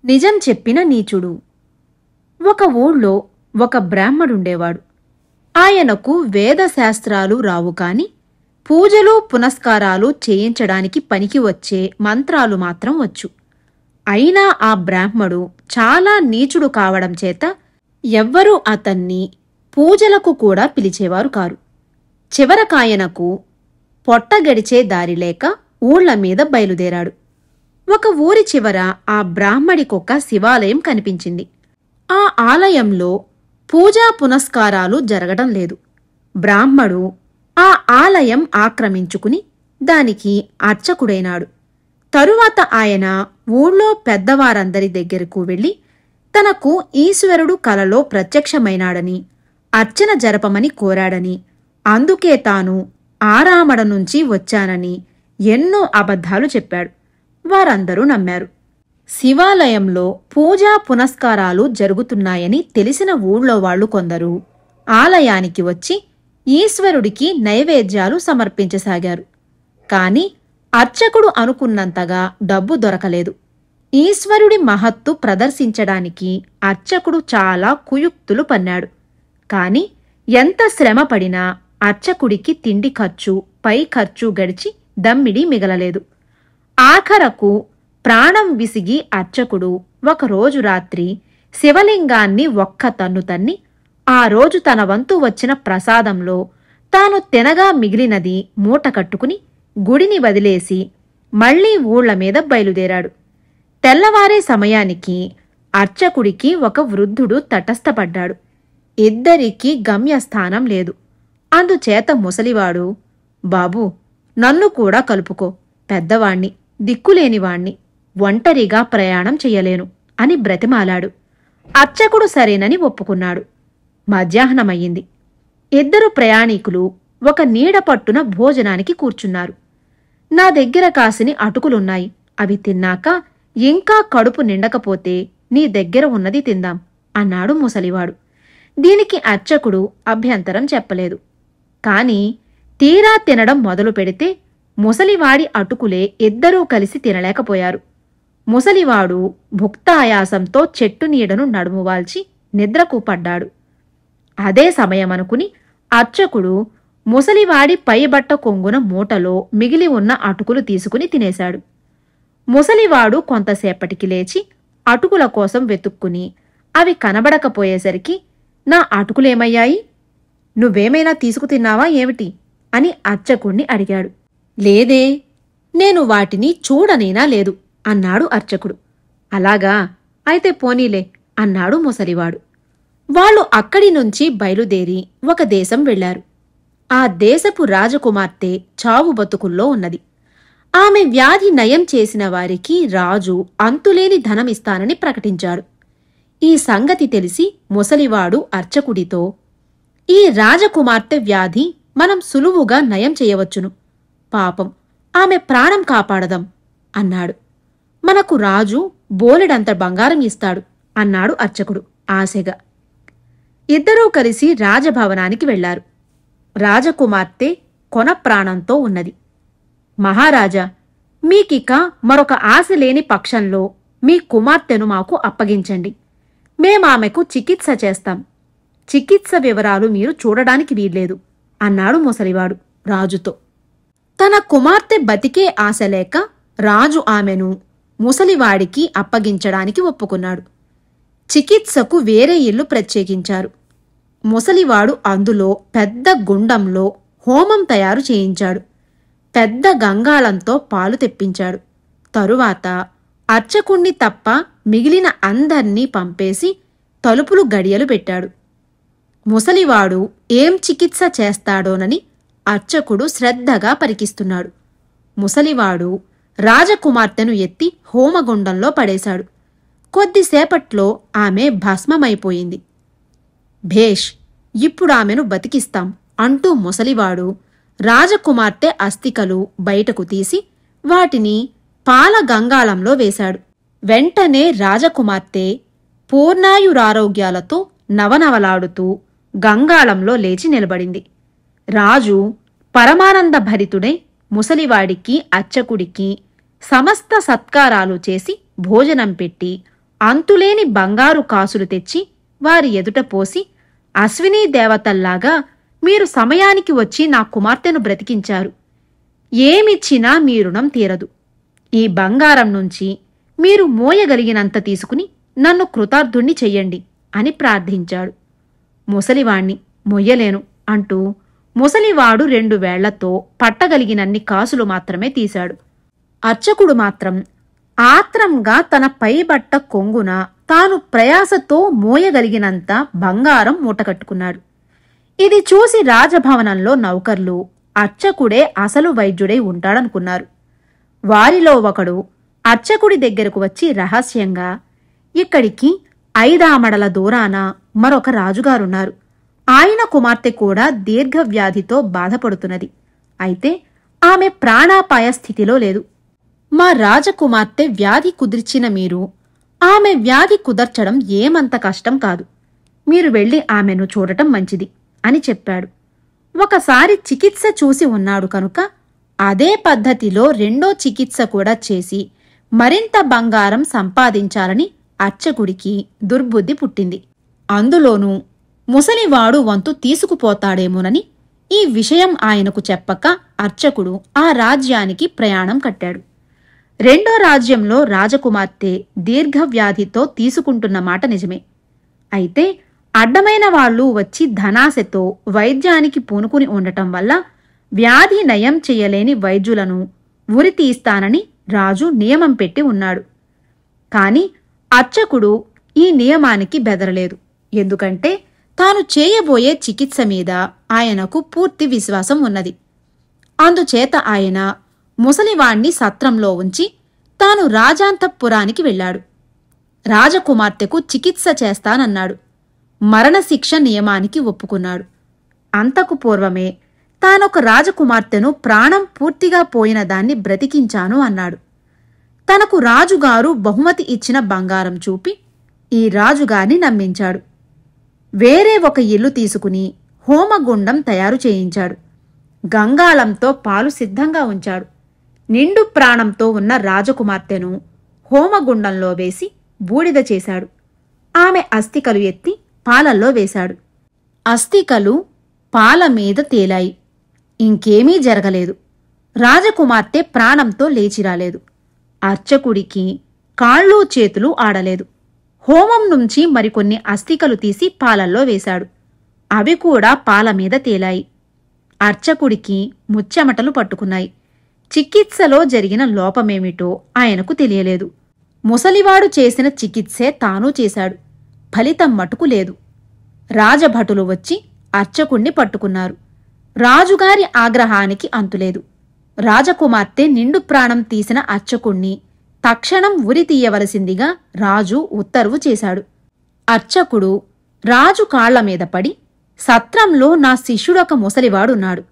నిజం చెప్పిన నీచుడు. ఒక ఊళ్ళో ఒక బ్రాహ్మడుండేవాడు. ఆయనకు వేదశాస్త్రాలు రావు కాని పూజలు పునస్కారాలు చేయించడానికి పనికి వచ్చే మంత్రాలు మాత్రం వచ్చు. అయినా ఆ బ్రాహ్మడు చాలా నీచుడు కావడం చేత ఎవ్వరూ అతన్ని పూజలకు కూడా పిలిచేవారు కారు. చివరకాయనకు పొట్టగడిచే దారిలేక ఊళ్లమీద బయలుదేరాడు. ఒక ఊరి చివర ఆ బ్రాహ్మడికొక శివాలయం కనిపించింది. ఆ ఆలయంలో పూజా పునస్కారాలు జరగడం లేదు. బ్రాహ్మడు ఆ ఆలయం ఆక్రమించుకుని దానికి అర్చకుడైనాడు. తరువాత ఆయన ఊళ్ళో పెద్దవారందరి దగ్గరకు వెళ్లి తనకు ఈశ్వరుడు కలలో ప్రత్యక్షమైనాడని, అర్చన జరపమని కోరాడని, అందుకే తాను ఆరామడ నుంచి వచ్చానని ఎన్నో అబద్ధాలు చెప్పాడు. వారందరూ నమ్మారు. శివాలయంలో పూజా పునస్కారాలు జరుగుతున్నాయని తెలిసిన ఊళ్ళో వాళ్లు కొందరు ఆలయానికి వచ్చి ఈశ్వరుడికి నైవేద్యాలు సమర్పించసాగారు. కాని అర్చకుడు అనుకున్నంతగా డబ్బు దొరకలేదు. ఈశ్వరుడి మహత్తు ప్రదర్శించడానికి అర్చకుడు చాలా కుయుక్తులు పన్నాడు. కాని ఎంత శ్రమపడినా అర్చకుడికి తిండి ఖర్చు, పై ఖర్చు గడిచి దమ్మిడి మిగలలేదు. ఆఖరకు ప్రాణం విసిగి అర్చకుడు ఒకరోజు రాత్రి శివలింగాన్ని ఒక్క తన్ను తన్ని ఆ రోజు తన వంతు వచ్చిన ప్రసాదంలో తాను తినగా మిగిలినది మూట కట్టుకుని గుడిని వదిలేసి మళ్లీ ఊళ్ల మీద బయలుదేరాడు. తెల్లవారే సమయానికి అర్చకుడికి ఒక వృద్ధుడు తటస్థపడ్డాడు. ఇద్దరికీ గమ్యస్థానం లేదు. అందుచేత ముసలివాడు, బాబూ, నన్ను కూడా కలుపుకో, పెద్దవాణ్ణి, దిక్కులేనివాణ్ణి, ఒంటరిగా ప్రయాణం చెయ్యలేను అని బ్రతిమాలాడు. అర్చకుడు సరేనని ఒప్పుకున్నాడు. మధ్యాహ్నమయ్యింది. ఇద్దరు ప్రయాణికులు ఒక నీడపట్టున భోజనానికి కూర్చున్నారు. నా దగ్గర కాసిని అటుకులున్నాయి, అవి తిన్నాక ఇంకా కడుపు నిండకపోతే నీ దగ్గర ఉన్నది తిందాం అన్నాడు ముసలివాడు. దీనికి అర్చకుడు అభ్యంతరం చెప్పలేదు. కాని తీరా తినడం మొదలు పెడితే ముసలివాడి అటుకులే ఇద్దరూ కలిసి తినలేకపోయారు. ముసలివాడు భుక్తాయాసంతో చెట్టు నీడను నడుమువాల్చి నిద్రకు పడ్డాడు. అదే సమయమనుకుని అర్చకుడు ముసలివాడి పైబట్ట కొంగున మూటలో మిగిలి ఉన్న అటుకులు తీసుకుని తినేశాడు. ముసలివాడు కొంతసేపటికి లేచి అటుకుల కోసం వెతుక్కుని అవి కనబడకపోయేసరికి, నా అటుకులేమయ్యాయి? నువ్వేమైనా తీసుకుతిన్నావా ఏమిటి అని అర్చకుణ్ణి అడిగాడు. లేదే, నేను వాటిని చూడనేనా లేదు అన్నాడు అర్చకుడు. అలాగా, అయితే పోనీలే అన్నాడు ముసలివాడు. వాళ్ళు అక్కడి నుంచి బయలుదేరి ఒక దేశం వెళ్లారు. ఆ దేశపు రాజకుమార్తె చావు బతుకుల్లో ఉన్నది. ఆమె వ్యాధి నయం చేసిన వారికి రాజు అంతులేని ధనమిస్తానని ప్రకటించాడు. ఈ సంగతి తెలిసి ముసలివాడు అర్చకుడితో, ఈ రాజకుమార్తె వ్యాధి మనం సులువుగా నయం చేయవచ్చును, పాపం ఆమె ప్రాణం కాపాడదాం అన్నాడు. మనకు రాజు బోలెడంత బంగారం ఇస్తాడు అన్నాడు అర్చకుడు ఆశగా. ఇద్దరూ కలిసి రాజభవనానికి వెళ్లారు. రాజకుమార్తె కొన ప్రాణంతో ఉన్నది. మహారాజా, మీకిక మరొక ఆశ లేని పక్షంలో మీ కుమార్తెను మాకు అప్పగించండి. మేమామెకు చికిత్స చేస్తాం. చికిత్స వివరాలు మీరు చూడడానికి వీల్లేదు అన్నాడు ముసలివాడు రాజుతో. తన కుమార్తె బతికే ఆశలేక రాజు ఆమెను ముసలివాడికి అప్పగించడానికి ఒప్పుకున్నాడు. చికిత్సకు వేరే ఇల్లు ప్రత్యేకించారు. ముసలివాడు అందులో పెద్ద గుండంలో హోమం తయారు చేయించాడు. పెద్ద గంగాళంతో పాలు తెప్పించాడు. తరువాత అర్చకుణ్ణి తప్ప మిగిలిన అందర్నీ పంపేసి తలుపులు గడియలు పెట్టాడు. ముసలివాడు ఏం చికిత్స చేస్తాడోనని అర్చకుడు శ్రద్ధగా పరికిస్తున్నాడు. ముసలివాడు రాజకుమార్తెను ఎత్తి హోమగుండంలో పడేశాడు. కొద్దిసేపట్లో ఆమె భస్మమైపోయింది. భేష్, ఇప్పుడామెను బతికిస్తాం అంటూ ముసలివాడు రాజకుమార్తె అస్థికలు బయటకు తీసి వాటిని పాల గంగాళంలో వేశాడు. వెంటనే రాజకుమార్తె పూర్ణాయురారోగ్యాలతో నవనవలాడుతూ గంగాళంలో లేచి నిలబడింది. రాజు పరమానంద భరితుడై ముసలివాడికి అర్చకుడికి సమస్త సత్కారాలు చేసి భోజనం పెట్టి అంతులేని బంగారు కాసులు తెచ్చి వారి ఎదుట పోసి, అశ్వినీ దేవతల్లాగా మీరు సమయానికి వచ్చి నా కుమార్తెను బ్రతికించారు. ఏమిచ్చినా మీ రుణం తీరదు. ఈ బంగారం నుంచి మీరు మోయగలిగినంత తీసుకుని నన్ను కృతార్థుణ్ణి చెయ్యండి అని ప్రార్థించాడు. ముసలివాణ్ణి మొయ్యలేను అంటూ ముసలివాడు 2 వేళ్లతో పట్టగలిగినన్ని కాసులు మాత్రమే తీశాడు. అర్చకుడు మాత్రం ఆత్రంగా తన పైబట్ట కొంగున తాను ప్రయాసతో మోయగలిగినంత బంగారం మూటకట్టుకున్నాడు. ఇది చూసి రాజభవనంలో నౌకర్లు అర్చకుడే అసలు వైద్యుడై ఉంటాడనుకున్నారు. వారిలో ఒకడు అర్చకుడి దగ్గరకు వచ్చి రహస్యంగా, ఇక్కడికి 5 ఆమడల దూరాన మరొక రాజుగారున్నారు. ఆయన కుమార్తె కూడా దీర్ఘవ్యాధితో బాధపడుతున్నది. అయితే ఆమె ప్రాణాపాయ స్థితిలో లేదు. మా రాజకుమార్తె వ్యాధి కుదిర్చిన మీరు ఆమె వ్యాధి కుదర్చడం ఏమంత కష్టం కాదు. మీరు వెళ్లి ఆమెను చూడటం మంచిది అని చెప్పాడు. ఒకసారి చికిత్స చూసి ఉన్నాడు కనుక అదే పద్ధతిలో 2వ చికిత్స కూడా చేసి మరింత బంగారం సంపాదించాలని అర్చకుడికి దుర్బుద్ధి పుట్టింది. అందులోనూ ముసలివాడు వంతు తీసుకుపోతాడేమోనని ఈ విషయం ఆయనకు చెప్పక అర్చకుడు ఆ రాజ్యానికి ప్రయాణం కట్టాడు. 2వ రాజ్యంలో రాజకుమార్తె దీర్ఘవ్యాధితో తీసుకుంటున్న మాట నిజమే. అయితే అడ్డమైన వాళ్లు వచ్చి ధనాశతో వైద్యానికి పూనుకుని ఉండటం వల్ల వ్యాధి నయం చెయ్యలేని వైద్యులను ఉరి తీస్తానని రాజు నియమం పెట్టి ఉన్నాడు. కాని అర్చకుడు ఈ నియమానికి బెదరలేదు. ఎందుకంటే తాను చేయబోయే చికిత్స మీద ఆయనకు పూర్తి విశ్వాసం ఉన్నది. అందుచేత ఆయన ముసలివాణ్ణి సత్రంలో ఉంచి తాను రాజాంతఃపురానికి వెళ్లాడు. రాజకుమార్తెకు చికిత్స చేస్తానన్నాడు. మరణశిక్ష నియమానికి ఒప్పుకున్నాడు. అంతకు పూర్వమే తానొక రాజకుమార్తెను ప్రాణం పూర్తిగా పోయిన దాన్ని బ్రతికించాను అన్నాడు. తనకు రాజుగారు బహుమతి ఇచ్చిన బంగారం చూపి ఈ రాజుగారిని నమ్మించాడు. వేరే ఒక ఇల్లు తీసుకుని హోమగుండం తయారు చేయించాడు. గంగాళంతో పాలు సిద్ధంగా ఉంచాడు. నిండు ప్రాణంతో ఉన్న రాజకుమార్తెను హోమగుండంలో వేసి బూడిద చేశాడు. ఆమె అస్థికలు ఎత్తి పాలల్లో వేశాడు. అస్థికలు పాల మీద తేలాయి. ఇంకేమీ జరగలేదు. రాజకుమార్తె ప్రాణంతో లేచిరాలేదు. అర్చకుడికి కాళ్ళు చేతులు ఆడలేదు. హోమం నుంచి మరికొన్ని అస్థికలు తీసి పాలల్లో వేశాడు. అవి కూడా పాల మీద తేలాయి. అర్చకుడికి ముచ్చెమటలు పట్టుకున్నాయి. చికిత్సలో జరిగిన లోపమేమిటో ఆయనకు తెలియలేదు. ముసలివాడు చేసిన చికిత్సే తానూ చేశాడు. ఫలితం మటుకు లేదు. రాజభటులు వచ్చి అర్చకుణ్ణి పట్టుకున్నారు. రాజుగారి ఆగ్రహానికి అంతులేదు. రాజకుమార్తె నిండు ప్రాణం తీసిన అర్చకుణ్ణి తక్షణం ఉరి తీయవలసిందిగా రాజు ఉత్తర్వు చేశాడు. అర్చకుడు రాజు కాళ్లమీద పడి, సత్రంలో నా శిష్యుడొక ముసలివాడున్నాడు.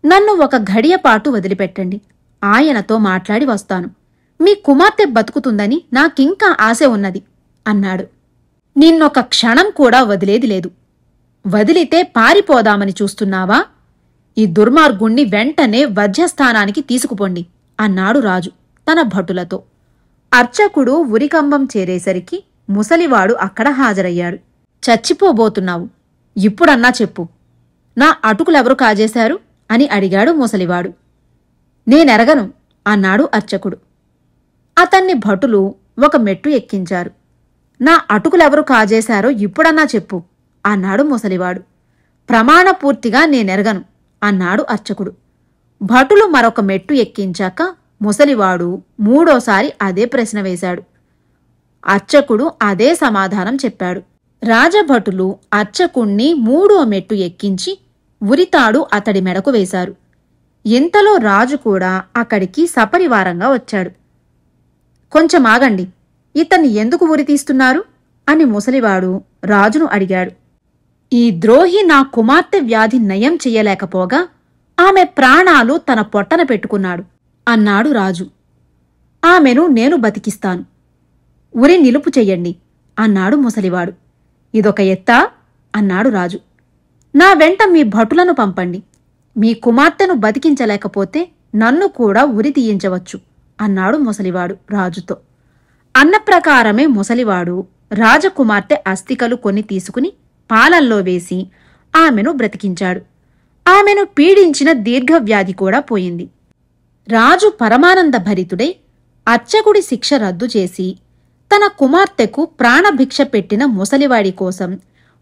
నన్ను ఒక ఘడియపాటు వదిలిపెట్టండి. ఆయనతో మాట్లాడి వస్తాను. మీ కుమార్తె బతుకుతుందని నాకింకా ఆశ ఉన్నది అన్నాడు. నిన్నొక క్షణం కూడా వదిలేది లేదు. వదిలితే పారిపోదామని చూస్తున్నావా? ఈ దుర్మార్గుణ్ణి వెంటనే వధ్యస్థానానికి తీసుకుపోండి అన్నాడు రాజు తన భటులతో. అర్చకుడు ఉరికంబం చేరేసరికి ముసలివాడు అక్కడ హాజరయ్యాడు. చచ్చిపోబోతున్నావు, ఇప్పుడన్నా చెప్పు. నా అటుకులెవరు కాజేశారు అని అడిగాడు ముసలివాడు. నేనెరగను అన్నాడు అర్చకుడు. అతన్ని భటులు ఒక మెట్టు ఎక్కించారు. నా అటుకులెవరు కాజేశారో ఇప్పుడన్నా చెప్పు అన్నాడు ముసలివాడు. ప్రమాణపూర్తిగా నేనెరగను అన్నాడు అర్చకుడు. భటులు మరొక మెట్టు ఎక్కించాక ముసలివాడు 3వసారి అదే ప్రశ్న వేశాడు. అర్చకుడు అదే సమాధానం చెప్పాడు. రాజభటులు అర్చకుణ్ణి 3వ మెట్టు ఎక్కించి ఉరితాడు అతడి మెడకు వేశారు. ఇంతలో రాజు కూడా అక్కడికి సపరివారంగా వచ్చాడు. కొంచెం ఆగండి, ఇతన్ని ఎందుకు ఉరితీస్తున్నారు అని ముసలివాడు రాజును అడిగాడు. ఈ ద్రోహి నా కుమార్తె వ్యాధి నయం చెయ్యలేకపోగా ఆమె ప్రాణాలు తన పొట్టన పెట్టుకున్నాడు అన్నాడు రాజు. ఆమెను నేను బతికిస్తాను. ఉరి నిలుపు చెయ్యండి అన్నాడు ముసలివాడు. ఇదొక ఎత్తా అన్నాడు రాజు. నా వెంట మీ భటులను పంపండి. మీ కుమార్తెను బతికించలేకపోతే నన్ను కూడా ఉరి తీయించవచ్చు అన్నాడు ముసలివాడు రాజుతో. అన్నప్రకారమే ముసలివాడు రాజకుమార్తె అస్థికలు కొన్ని తీసుకుని పాలల్లో వేసి ఆమెను బ్రతికించాడు. ఆమెను పీడించిన దీర్ఘవ్యాధి కూడా పోయింది. రాజు పరమానంద భరితుడై అర్చకుడి శిక్ష రద్దు చేసి తన కుమార్తెకు ప్రాణభిక్ష పెట్టిన ముసలివాడి కోసం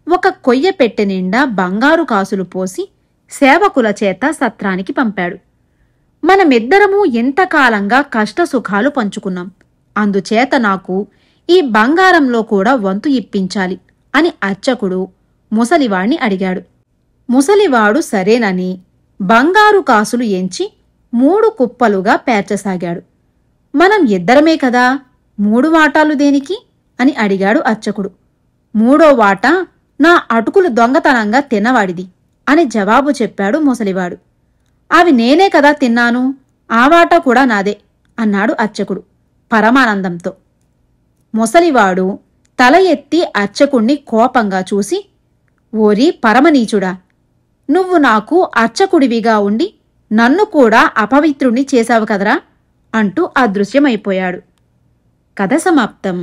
ఒక కొయ్య పెట్టె నిండా బంగారు కాసులు పోసి సేవకుల చేత సత్రానికి పంపాడు. మనమిద్దరమూ ఎంతకాలంగా కష్టసుఖాలు పంచుకున్నాం, అందుచేత నాకు ఈ బంగారంలో కూడా వంతు ఇప్పించాలి అని అర్చకుడు ముసలివాణ్ణి అడిగాడు. ముసలివాడు సరేనని బంగారు కాసులు ఎంచి 3 కుప్పలుగా పేర్చసాగాడు. మనం ఇద్దరమే కదా, 3 వాటాలు దేనికి అని అడిగాడు అర్చకుడు. 3వ వాటా నా అటుకులు దొంగతనంగా తిన్నవాడిది అని జవాబు చెప్పాడు ముసలివాడు. అవి నేనే కదా తిన్నాను, ఆ వాటా కూడా నాదే అన్నాడు అర్చకుడు పరమానందంతో. ముసలివాడు తల ఎత్తి అర్చకుణ్ణి కోపంగా చూసి, ఓరి పరమనీచుడా, నువ్వు నాకు అర్చకుడివిగా ఉండి నన్ను కూడా అపవిత్రుణ్ణి చేశావు కదరా అంటూ అదృశ్యమైపోయాడు. కథ సమాప్తం.